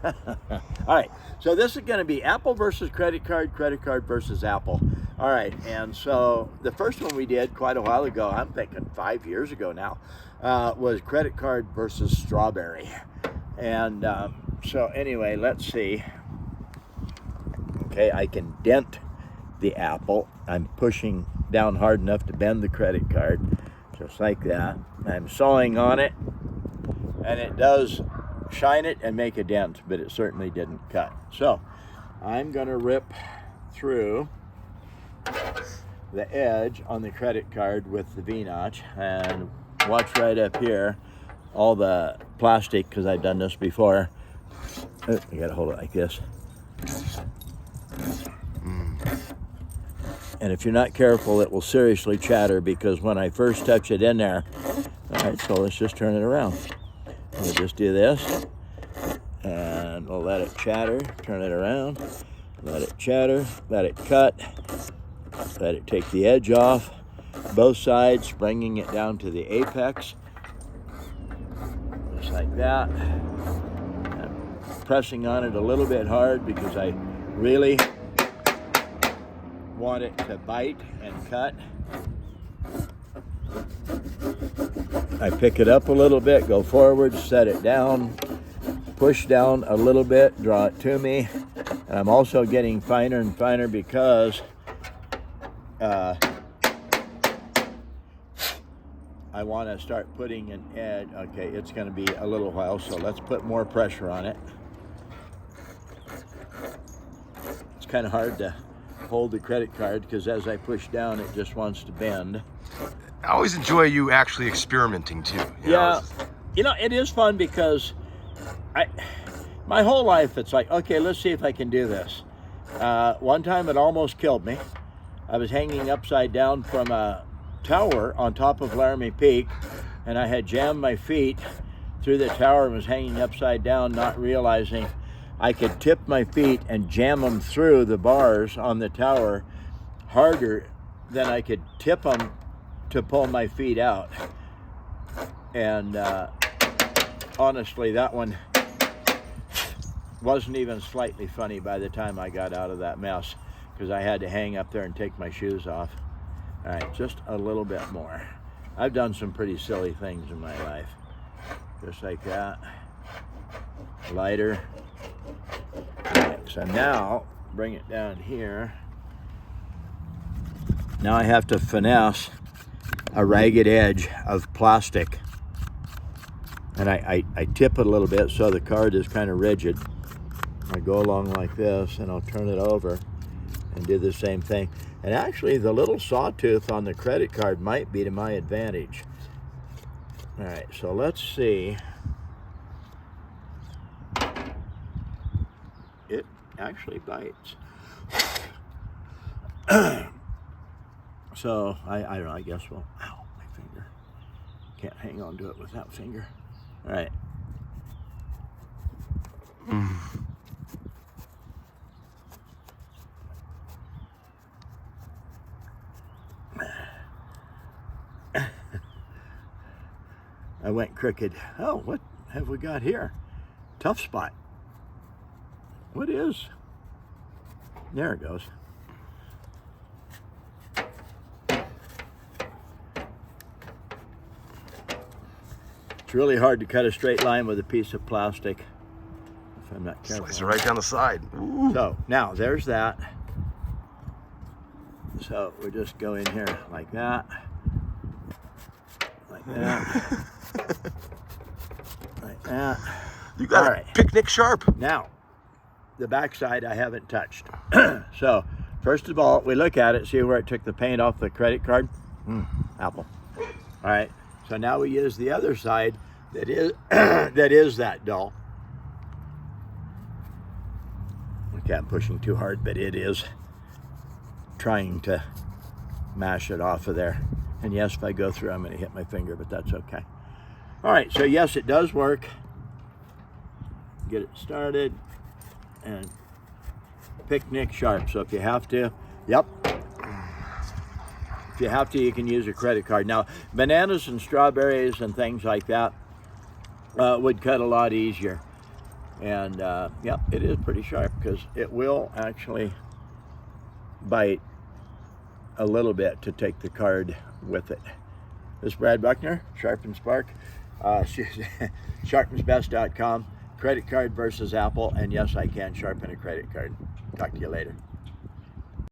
All right, so this is going to be Apple versus credit card versus Apple. All right, and so the first one we did quite a while ago, I'm thinking 5 years ago now, was credit card versus strawberry. And so anyway, let's see. Okay, I can dent the Apple. I'm pushing down hard enough to bend the credit card, just like that. I'm sawing on it, and it does shine it and make a dent, but it certainly didn't cut. So I'm going to rip through the edge on the credit card with the V-notch, and watch right up here, all the plastic, because I've done this before. Oh, you got to hold it like this. And if you're not careful, it will seriously chatter, because when I first touch it in there, all right, so let's just turn it around. We'll just do this, and we'll let it chatter, turn it around, let it chatter, let it cut, let it take the edge off, both sides, bringing it down to the apex, just like that. I'm pressing on it a little bit hard because I really want it to bite and cut. I pick it up a little bit, go forward, set it down, push down a little bit, draw it to me. And I'm also getting finer and finer because I want to start putting an edge. Okay, it's going to be a little while, so let's put more pressure on it. It's kind of hard to hold the credit card because as I push down, it just wants to bend. I always enjoy you actually experimenting too. Yeah, you know, it is fun because my whole life it's like, okay, let's see if I can do this. One time it almost killed me. I was hanging upside down from a tower on top of Laramie Peak, and I had jammed my feet through the tower and was hanging upside down, not realizing I could tip my feet and jam them through the bars on the tower harder than I could tip them to pull my feet out. And honestly, that one wasn't even slightly funny by the time I got out of that mess, because I had to hang up there and take my shoes off. All right, just a little bit more. I've done some pretty silly things in my life. Just like that. Lighter. Right, so now, bring it down here. Now I have to finesse a ragged edge of plastic. And I tip it a little bit so the card is kind of rigid. I go along like this, and I'll turn it over and do the same thing. And actually, the little sawtooth on the credit card might be to my advantage. All right, so let's see. It actually bites. So, I don't know, I guess we'll, ow, my finger. Can't hang on to it with that finger. All right. I went crooked. Oh, what have we got here? Tough spot. What is? There it goes. It's really hard to cut a straight line with a piece of plastic if I'm not careful. Slice it right down the side. Ooh. So now there's that. So we just go in here like that. Like that. Like that. You got All a right. picnic sharp. Now, the backside I haven't touched. So, first of all, we look at it, see where it took the paint off the credit card. Apple. All right. So now we use the other side that is that dull. Okay, I'm pushing too hard, but it is trying to mash it off of there. And yes, if I go through, I'm going to hit my finger, but that's okay. All right, so yes, it does work. Get it started and picnic sharp. So if you have to, yep. If you have to, you can use a credit card. Now, bananas and strawberries and things like that would cut a lot easier. And yeah, it is pretty sharp because it will actually bite a little bit to take the card with it. This is Brad Buckner, Sharpen Spark, sharpensbest.com, credit card versus Apple, and yes, I can sharpen a credit card. Talk to you later.